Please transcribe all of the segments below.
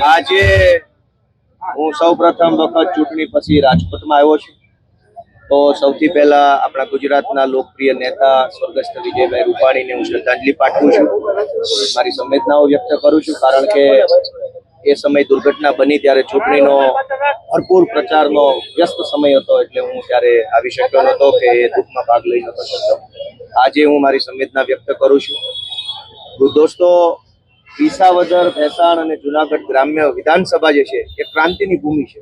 આજે હું સૌપ્રથમ વખત ચૂંટણી પછી રાજકોટમાં આવ્યો છું. તો સૌથી પહેલા આપણા ગુજરાતના લોકપ્રિય નેતા સ્વર્ગસ્થ વિજયભાઈ રૂપાણીને હું શ્રદ્ધાંજલિ પાઠવું છું. મારી સંવેદનાઓ વ્યક્ત કરું છું, કારણ કે એ સમય દુર્ઘટના બની ત્યારે ચૂંટણીનો ભરપૂર પ્રચારનો વ્યસ્ત સમય હતો, એટલે હું ત્યારે આવી શક્યો નહોતો કે એ દુઃખમાં ભાગ લઈ નહોતો શકતો. આજે હું મારી સંવેદના વ્યક્ત કરું છું. દોસ્તો, વિસાવદર, ભેસાણ અને જુનાગઢ ગ્રામ્ય વિધાનસભા જે છે એ ક્રાંતિની ભૂમિ છે.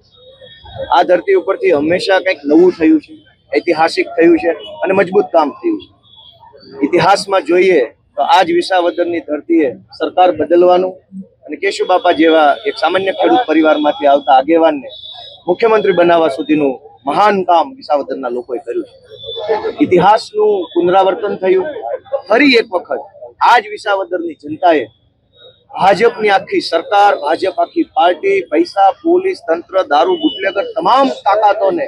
આ ધરતી ઉપરથી હંમેશા કંઈક નવું થયું છે, ઐતિહાસિક થયું છે અને મજબૂત કામ થયું છે. ઇતિહાસમાં જોઈએ તો આજ વિસાવદરની ધરતીએ સરકાર બદલવાનું અને કેશુબાપા જેવા એક સામાન્ય ખેડૂત પરિવારમાંથી આવતા આગેવાનને મુખ્યમંત્રી બનાવવા સુધીનું મહાન કામ વિસાવદરના લોકોએ કર્યું છે. ઇતિહાસનું પુનરાવર્તન થયું. ફરી એક વખત આજ વિસાવદરની જનતાએ ભાજપની આખી સરકાર, ભાજપ આખી પાર્ટી, પૈસા, પોલીસ તંત્ર, દારૂ, બુટલેગર તમામ તાકાતોને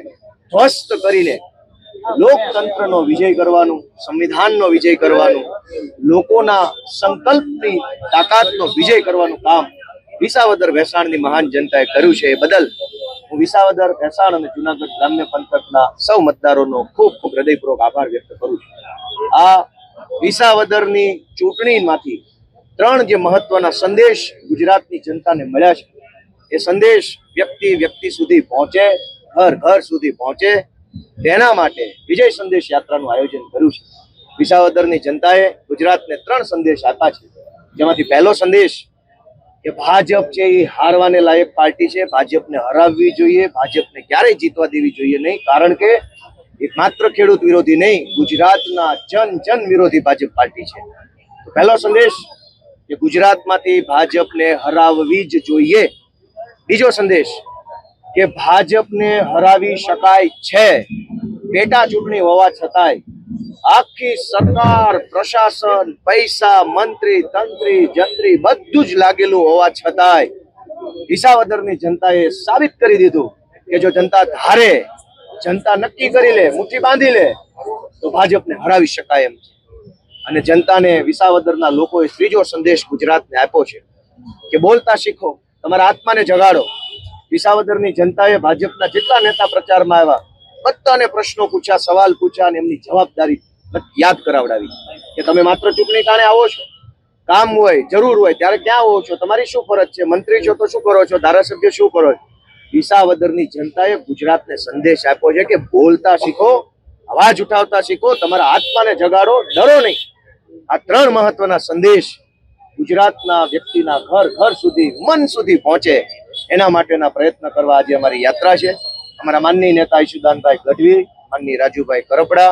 ધ્વસ્ત કરીને લોકતંત્રનો વિજય કરવાનું, સંવિધાનનો વિજય કરવાનું, લોકોના સંકલ્પની તાકાતનો વિજય કરવાનું કામ વિસાવદર ભેસાણની મહાન જનતાએ કર્યું છે. એ બદલ હું વિસાવદર, ભેસાણ અને જુનાગઢ ગ્રામ્ય પંથકના સૌ મતદારોનો ખૂબ ખૂબ હૃદયપૂર્વક આભાર વ્યક્ત કરું છું. આ વિસાવદરની ચૂંટણીમાંથી ત્રણ જે મહત્વના સંદેશ ગુજરાતની જનતાને મળ્યા છે, એ સંદેશ વ્યક્તિ સુધી પહોંચે, ઘર ઘર સુધી પહોંચે, તેના માટે વિજય સંદેશ યાત્રાનું આયોજન કર્યું છે. વિસાવદરની જનતાએ ગુજરાતને ત્રણ સંદેશ આપ્યા છે, જેમાંથી પહેલો સંદેશ કે ભાજપ છે એ હારવાને લાયક પાર્ટી છે, ભાજપને હરાવવી જોઈએ, ભાજપને ક્યારેય જીતવા દેવી જોઈએ નહીં, કારણ કે એક માત્ર ખેડૂત વિરોધી નહીં, ગુજરાતના જન વિરોધી ભાજપ પાર્ટી છે. તો પહેલો સંદેશ કે ગુજરાતમાંથી ભાજપને હરાવવી જ જોઈએ. બીજો સંદેશ કે ભાજપને હરાવી શકાય છે, પેટા ચૂંટણી હોવા છતાંય. આખી સરકાર, પ્રશાસન, પૈસા, મંત્રી, તંત્રી, જંત્રી બધું જ લાગેલું હોવા છતાંય વિસાવદરની જનતાએ સાબિત કરી દીધું કે જો જનતા ધારે, જનતા નક્કી કરી લે, મુઠ્ઠી બાંધી લે, તો ભાજપને હરાવી શકાય એમ છે. અને જનતાને વિસાવદરના લોકોએ ત્રીજો સંદેશ ગુજરાતને આપ્યો છે કે બોલતા શીખો, તમારા આત્માને જગાડો. વિસાવદરની જનતાએ ભાજપના જેટલા નેતા પ્રચારમાં આવ્યા બધાને પ્રશ્નો પૂછ્યા, સવાલ પૂછ્યા અને એમની જવાબદારી યાદ કરાવડાવી કે તમે માત્ર ચૂંટણી ટાણે આવો છો, કામ હોય, જરૂર હોય ત્યારે ક્યાં આવો છો, તમારી શું ફરજ છે, મંત્રી છો તો શું કરો છો, ધારાસભ્ય શું કરો છો. વિસાવદરની જનતાએ ગુજરાતને સંદેશ આપ્યો છે કે બોલતા શીખો, અવાજ ઉઠાવતા શીખો, તમારા આત્માને જગાડો, ડરો નહીં. આ ત્રણ મહત્વના સંદેશ ગુજરાતના વ્યક્તિના ઘર ઘર સુધી, મન સુધી પહોંચે, એના માટેના પ્રયત્ન કરવા આજે અમારી યાત્રા છે. અમારા માનનીય નેતા ઈશુદાનભાઈ ગઢવી, માનનીય રાજુભાઈ કરપડા,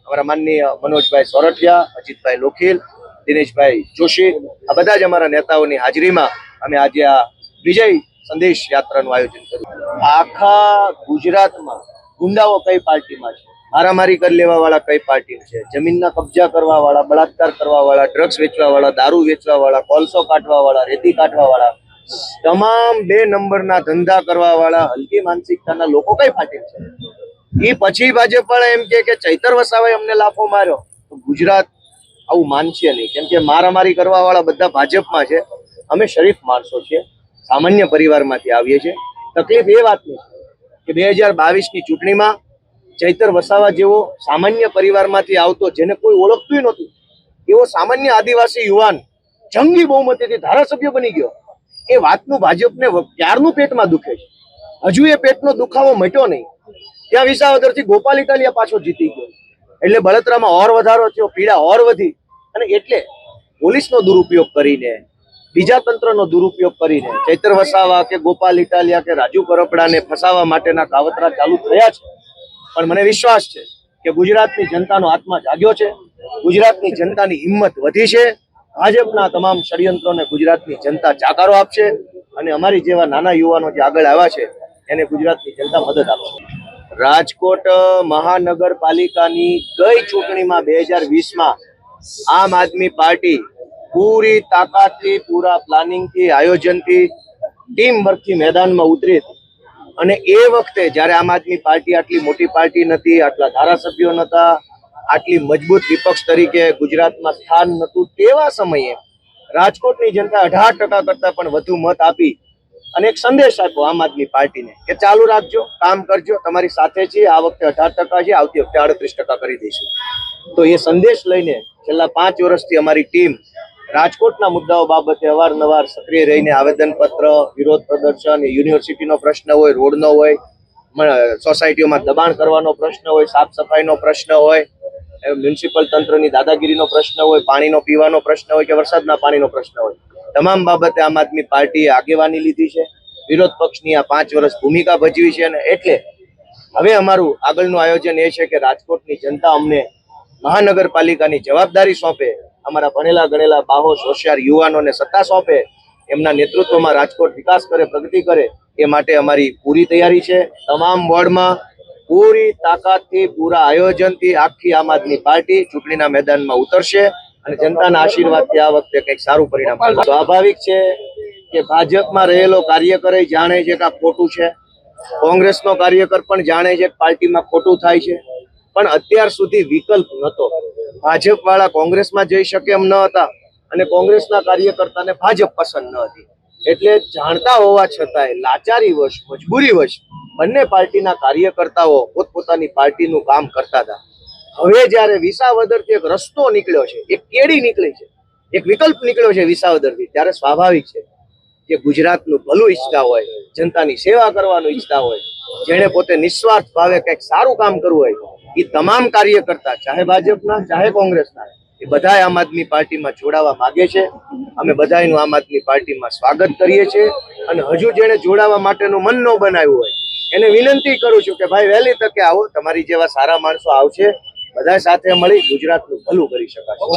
અમારા માનનીય મનોજભાઈ સોરઠિયા, અજીતભાઈ લોખીલ, દિનેશભાઈ જોશી, આ બધા જ અમારા નેતાઓની હાજરીમાં અમે આજે આ વિજય સંદેશ યાત્રાનું આયોજન કર્યું. આખા ગુજરાતમાં ગુંડાઓ કઈ પાર્ટીમાં છે, મારામારી કરી લેવા વાળા કઈ પાર્ટી છે, જમીનના કબજા કરવા વાળા, બળાત્કાર કરવા વાળા, ડ્રગ્સ વેચવા વાળા, દારૂ વેચવા વાળા, કોલસો કાઢવા વાળા, રેતી કાઢવા વાળા, તમામ 2 નંબરના ધંધા કરવા વાળા, હલકી માનસિકતાના લોકો કઈ પાર્ટી છે. એ પછી ભાજપ વાળા એમ કે ચૈતર વસાવાએ અમને લાફો માર્યો, તો ગુજરાત આવું માનશે નહીં, કેમ કે મારામારી કરવા વાળા બધા ભાજપમાં છે. અમે શરીફ માણસો છીએ, સામાન્ય પરિવારમાંથી આવીએ છીએ. તકલીફ એ વાતની કે 2022ની ચૂંટણીમાં ચૈતર વસાવા જેવો સામાન્ય પરિવારમાંથી આવતો, જેને કોઈ ઓળખતું નહોતું, એવો સામાન્ય આદિવાસી યુવાન જંગી બહુમતીથી ધારાસભ્ય બની ગયો. એ વાતનું ભાજપને ક્યારનું પેટમાં દુખે છે, હજુ એ પેટનો દુખાવો મટ્યો નહીં. ત્યાં વિસાવદરથી ગોપાલ ઇટાલિયા પાછો જીતી ગયો, એટલે બળતરામાં ઓર વધારો થયો, પીડા ઓર વધી. અને એટલે પોલીસનો દુરુપયોગ કરીને, બીજા તંત્રનો દુરુપયોગ કરીને ચૈતર વસાવા કે ગોપાલ ઇટાલિયા કે રાજુ કરપડાને ફસાવવા માટેના કાવતરા ચાલુ થયા છે. પણ મને વિશ્વાસ છે કે ગુજરાતની જનતાનો આત્મા જાગ્યો છે, ગુજરાતની જનતાની હિંમત વધી છે. ભાજપના તમામ ષડયંત્રોને ગુજરાતની જનતા જાકારો આપશે અને અમારી જેવા નાના યુવાનો જે આગળ આવ્યા છે એને ગુજરાતની જનતા મદદ આપશે. રાજકોટ મહાનગરપાલિકાની ગઈ ચૂંટણીમાં 2020માં આમ આદમી પાર્ટી પૂરી તાકાતથી, પૂરા પ્લાનિંગથી, આયોજનથી, ટીમ વર્કથી મેદાનમાં ઉતરી હતી. અને એ વખતે જ્યારે આમ આદમી પાર્ટી આટલી મોટી પાર્ટી નથી, આટલા ધારાસભ્યો નહોતા, આટલી મજબૂત વિપક્ષ તરીકે ગુજરાતમાં સ્થાન નહોતું, તેવા સમયે રાજકોટની જનતા 18% કરતા પણ વધુ મત આપી અને એક સંદેશ આપ્યો આમ આદમી પાર્ટીને કે ચાલુ રાખજો, કામ કરજો, તમારી સાથે છીએ, આ વખતે 18% છે, આવતી વખતે 38% કરી દઈશું. તો એ સંદેશ લઈને છેલ્લા 5 વર્ષથી અમારી ટીમ રાજકોટના મુદ્દાઓ બાબતે અવારનવાર સક્રિય રહીને આવેદનપત્ર, વિરોધ પ્રદર્શન, યુનિવર્સિટીનો પ્રશ્ન હોય, રોડનો હોય, સોસાયટીઓમાં દબાણ કરવાનો પ્રશ્ન હોય, સાફ સફાઈનો પ્રશ્ન હોય, મ્યુનિસિપલ તંત્રની દાદાગીરીનો પ્રશ્ન હોય, પાણીનો પીવાનો પ્રશ્ન હોય કે વરસાદના પાણીનો પ્રશ્ન હોય, તમામ બાબતે આમ આદમી પાર્ટીએ આગેવાની લીધી છે. વિરોધ પક્ષની આ 5 વર્ષ ભૂમિકા ભજવી છે અને એટલે હવે અમારું આગળનું આયોજન એ છે કે રાજકોટની જનતા અમને મહાનગરપાલિકાની જવાબદારી સોંપે, અમારા ભણેલા ગણેલા બાહોશ હોશિયાર યુવાનોને સત્તા સોંપે, એમના નેતૃત્વમાં રાજકોટ વિકાસ કરે, પ્રગતિ કરે, એ માટે અમારી પૂરી તૈયારી છે. તમામ વોર્ડમાં પૂરી તાકાતથી, પૂરા આયોજનથી આખી આમ આદમી પાર્ટી ચૂંટણીના મેદાનમાં ઉતરશે અને જનતાના આશીર્વાદથી આ વખતે કંઈક સારું પરિણામ મળશે. સ્વાભાવિક છે કે ભાજપમાં રહેલો કાર્યકર જાણે છે કે આ ખોટું છે, કોંગ્રેસનો કાર્યકર પણ જાણે છે કે પાર્ટીમાં ખોટું થાય છે, પણ અત્યાર સુધી વિકલ્પ નહોતો. ભાજપ વાળા કોંગ્રેસમાં જઈ શકે એમ ન હતા અને કોંગ્રેસના કાર્યકર્તાને ભાજપ પસંદ ન હતી. એટલે જાણતા હોવા છતાંય લાચારીવશ, મજબૂરીવશ બંને પાર્ટીના કાર્યકર્તાઓ પોતપોતાની પાર્ટીનું કામ કરતા હતા. હવે જ્યારે વિસાવદરથી એક રસ્તો નીકળ્યો છે, એક કેડી નીકળી છે, એક વિકલ્પ નીકળ્યો છે વિસાવદરથી, ત્યારે સ્વાભાવિક છે કે ગુજરાતનું ભલું ઈચ્છતા હોય, જનતાની સેવા કરવાનું ઈચ્છતા હોય, જેણે પોતે નિસ્વાર્થ ભાવે કંઈક સારું કામ કરવું હોય, એ તમામ કાર્યકર્તા ચાહે ભાજપના ચાહે કોંગ્રેસના એ બધા આમ આદમી પાર્ટીમાં જોડાવા માંગે છે. અમે બધાનું આમ આદમી પાર્ટીમાં સ્વાગત કરીએ છીએ અને હજુ જેણે જોડાવા માટેનું મન ન બનાવ્યું હોય એને વિનંતી કરું છું કે ભાઈ વહેલી તકે આવો, તમારી જેવા સારા માણસો આવશે, બધા સાથે મળી ગુજરાતનું ભલું કરી શકાશે.